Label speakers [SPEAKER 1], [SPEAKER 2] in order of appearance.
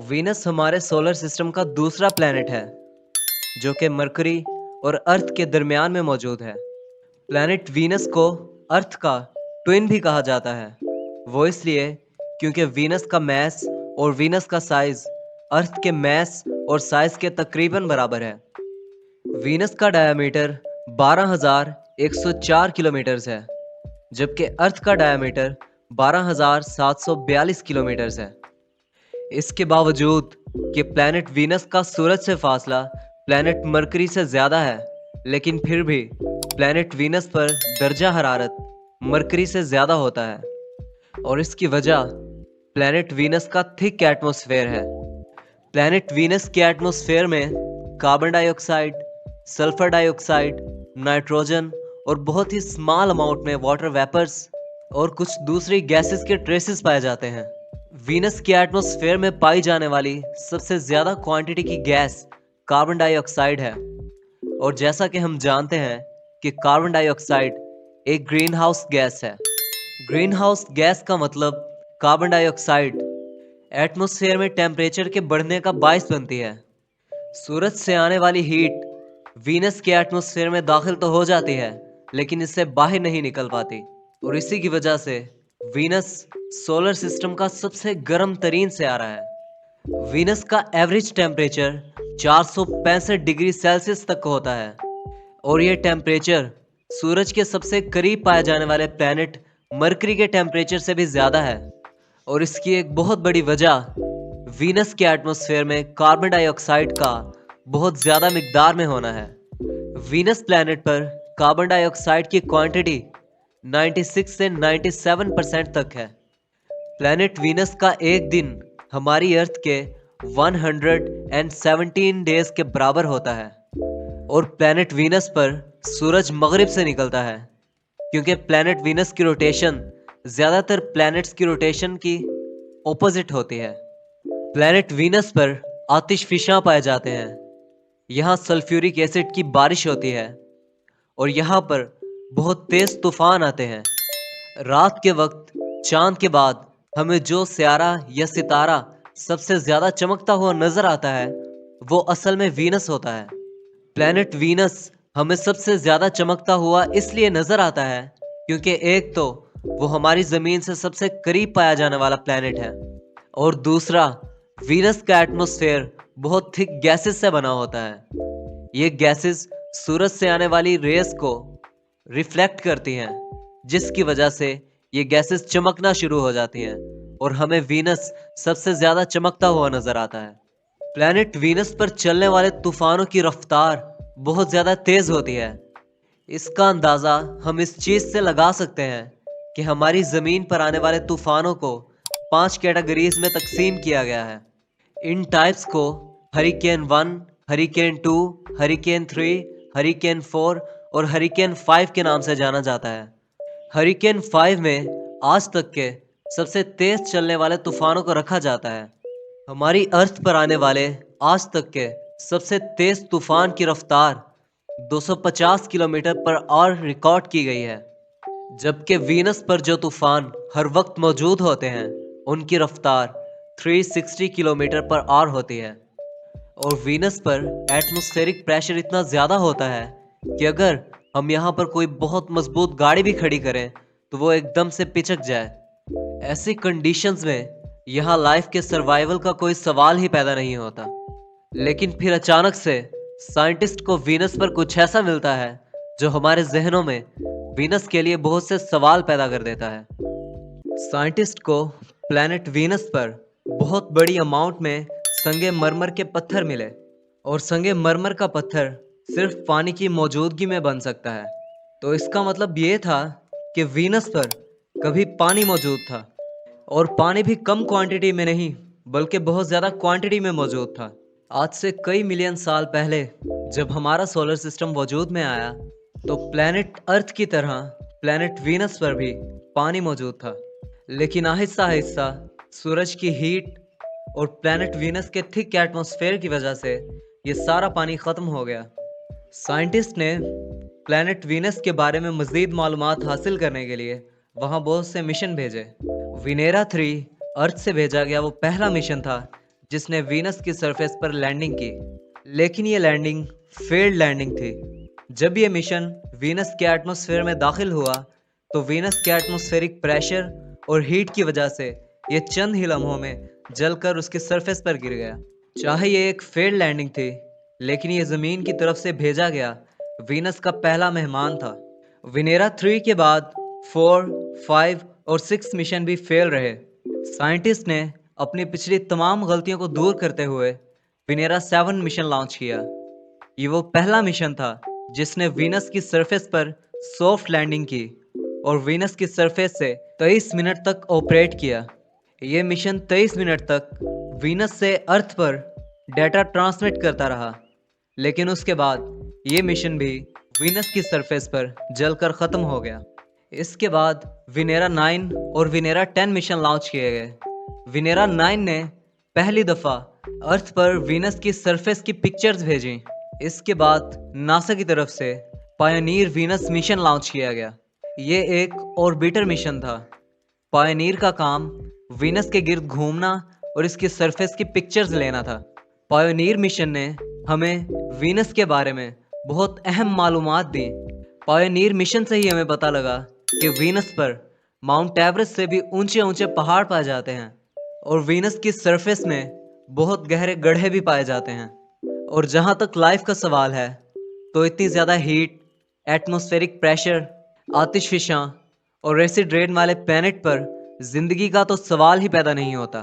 [SPEAKER 1] Venus हमारे solar system का दूसरा प्लैनेट है जो कि मरकरी और अर्थ के दरमियान में मौजूद है। प्लैनेट वीनस को अर्थ का ट्विन भी कहा जाता है। वो इसलिए क्योंकि वीनस का मैस और वीनस का साइज अर्थ के मैस और साइज के तकरीबन बराबर है। वीनस का डायमीटर 12,104 किलोमीटर है, जबकि अर्थ का डायमीटर 12,742 किलोमीटर है। इसके बावजूद कि प्लैनेट वीनस का सूरज से फासला प्लैनेट मरकरी से ज़्यादा है, लेकिन फिर भी प्लैनेट वीनस पर दर्जा हरारत मरकरी से ज़्यादा होता है और इसकी वजह प्लैनेट वीनस का थिक एटमॉस्फेयर है। प्लैनेट वीनस के एटमॉस्फेयर में carbon dioxide, sulphur dioxide, nitrogen और बहुत ही स्मॉल अमाउंट में वाटर वेपर्स और कुछ दूसरी गैसेस के ट्रेसेस पाए जाते हैं। वीनस के एटमॉस्फेयर में पाई जाने वाली सबसे ज़्यादा क्वांटिटी की गैस कार्बन डाइऑक्साइड है और जैसा कि हम जानते हैं कि कार्बन डाइऑक्साइड एक ग्रीन हाउस गैस है। ग्रीन हाउस गैस का मतलब कार्बन डाइऑक्साइड एटमॉस्फेयर में टेम्परेचर के बढ़ने का बायस बनती है। सूरज से आने वाली हीट वीनस के एटमॉस्फेयर में दाखिल तो हो जाती है, लेकिन इससे बाहर नहीं निकल पाती और इसी की वजह से वीनस सोलर सिस्टम का सबसे गर्म तरीन सियारा है। वीनस का एवरेज टेम्परेचर 465 डिग्री सेल्सियस तक होता है और यह टेम्परेचर सूरज के सबसे करीब पाए जाने वाले प्लैनेट मरकरी के टेम्परेचर से भी ज़्यादा है और इसकी एक बहुत बड़ी वजह वीनस के एटमॉस्फेयर में कार्बन डाइऑक्साइड का बहुत ज़्यादा मिकदार में होना है। वीनस प्लैनेट पर कार्बन डाइऑक्साइड की क्वांटिटी 96 से 97% तक है। प्लैनेट वीनस का एक दिन हमारी अर्थ के 117 डेज के बराबर होता है और प्लैनेट वीनस पर सूरज मगरिब से निकलता है, क्योंकि प्लैनेट वीनस की रोटेशन ज़्यादातर प्लैनेट्स की रोटेशन की ऑपोजिट होती है। प्लैनेट वीनस पर आतिशफिशां पाए जाते हैं। यहाँ सल्फ्यूरिक एसिड की बारिश होती है और यहाँ पर बहुत तेज़ तूफान आते हैं। रात के वक्त चांद के बाद हमें जो सियारा या सितारा सबसे ज़्यादा चमकता हुआ नज़र आता है वो असल में वीनस होता है। प्लैनेट वीनस हमें सबसे ज़्यादा चमकता हुआ इसलिए नज़र आता है क्योंकि एक तो वो हमारी ज़मीन से सबसे करीब पाया जाने वाला प्लैनेट है और दूसरा वीनस का एटमॉस्फेयर बहुत थिक गैसेस से बना होता है। ये गैसेस सूरज से आने वाली रेस को रिफ्लेक्ट करती हैं, जिसकी वजह से ये गैसेस चमकना शुरू हो जाती हैं और हमें वीनस सबसे ज़्यादा चमकता हुआ नज़र आता है। प्लैनेट वीनस पर चलने वाले तूफानों की रफ्तार बहुत ज़्यादा तेज़ होती है। इसका अंदाज़ा हम इस चीज़ से लगा सकते हैं कि हमारी ज़मीन पर आने वाले तूफानों को 5 कैटेगरीज में तकसीम किया गया है। इन टाइप्स को हरिकेन 1, हरिकेन 2, हरिकेन 3, हरिकेन 4 और हरिकेन 5 के नाम से जाना जाता है। हरिकेन 5 में आज तक के सबसे तेज़ चलने वाले तूफानों को रखा जाता है। हमारी अर्थ पर आने वाले आज तक के सबसे तेज़ तूफान की रफ्तार 250 किलोमीटर पर आवर रिकॉर्ड की गई है, जबकि वीनस पर जो तूफान हर वक्त मौजूद होते हैं उनकी रफ्तार 360 किलोमीटर पर आवर होती है और वीनस पर एटमॉस्फेरिक प्रेशर इतना ज़्यादा होता है कि अगर हम यहाँ पर कोई बहुत मजबूत गाड़ी भी खड़ी करें तो वो एकदम से पिचक जाए। ऐसी कंडीशंस में यहाँ लाइफ के सर्वाइवल का कोई सवाल ही पैदा नहीं होता। लेकिन फिर अचानक से साइंटिस्ट को वीनस पर कुछ ऐसा मिलता है जो हमारे जहनों में वीनस के लिए बहुत से सवाल पैदा कर देता है। साइंटिस्ट को प्लैनेट वीनस पर बहुत बड़ी अमाउंट में संगे मरमर के पत्थर मिले और संगे मरमर का पत्थर सिर्फ पानी की मौजूदगी में बन सकता है। तो इसका मतलब ये था कि वीनस पर कभी पानी मौजूद था और पानी भी कम क्वांटिटी में नहीं बल्कि बहुत ज़्यादा क्वांटिटी में मौजूद था। आज से कई मिलियन साल पहले जब हमारा सोलर सिस्टम वजूद में आया तो प्लैनेट अर्थ की तरह प्लैनेट वीनस पर भी पानी मौजूद था, लेकिन आहिस्ता आहिस्ता सूरज की हीट और प्लैनेट वीनस के थिक एटमॉस्फेयर की वजह से ये सारा पानी ख़त्म हो गया। साइंटिस्ट ने प्लैनेट वीनस के बारे में मज़ीद मालूमात हासिल करने के लिए वहाँ बहुत से मिशन भेजे। विनेरा 3 अर्थ से भेजा गया वो पहला मिशन था
[SPEAKER 2] जिसने वीनस की सरफेस पर लैंडिंग की, लेकिन ये लैंडिंग फेल्ड लैंडिंग थी। जब ये मिशन वीनस के एटमॉस्फेयर में दाखिल हुआ तो वीनस के एटमॉस्फेरिक प्रेशर और हीट की वजह से ये चंद ही लम्हों में जलकर उसकी सरफेस पर गिर गया। चाहे ये एक फेल्ड लैंडिंग थी, लेकिन ये ज़मीन की तरफ से भेजा गया वीनस का पहला मेहमान था। विनेरा 3 के बाद 4, 5 और 6 मिशन भी फेल रहे। साइंटिस्ट ने अपनी पिछली तमाम गलतियों को दूर करते हुए विनेरा 7 मिशन लॉन्च किया। ये वो पहला मिशन था जिसने वीनस की सरफेस पर सॉफ्ट लैंडिंग की और वीनस की सरफेस से 23 मिनट तक ऑपरेट किया। ये मिशन 23 मिनट तक वीनस से अर्थ पर डेटा ट्रांसमिट करता रहा, लेकिन उसके बाद ये मिशन भी वीनस की सरफेस पर जलकर ख़त्म हो गया। इसके बाद विनेरा 9 और विनेरा 10 मिशन लॉन्च किए गए। विनेरा 9 ने पहली दफ़ा अर्थ पर वीनस की सरफेस की पिक्चर्स भेजी। इसके बाद नासा की तरफ से पायनियर वीनस मिशन लॉन्च किया गया। ये एक ऑर्बिटर मिशन था। पायनियर का काम वीनस के गिर्द घूमना और इसकी सरफेस की पिक्चर्स लेना था। पायनियर मिशन ने हमें वीनस के बारे में बहुत अहम मालूमात दी। पायनियर मिशन से ही हमें पता लगा कि वीनस पर माउंट एवरेस्ट से भी ऊंचे ऊंचे पहाड़ पाए जाते हैं और वीनस की सरफेस में बहुत गहरे गड्ढे भी पाए जाते हैं। और जहाँ तक लाइफ का सवाल है, तो इतनी ज़्यादा हीट, एटमॉस्फेरिक प्रेशर, आतिशफिशां और एसिड रेन वाले प्लैनेट पर ज़िंदगी का तो सवाल ही पैदा नहीं होता।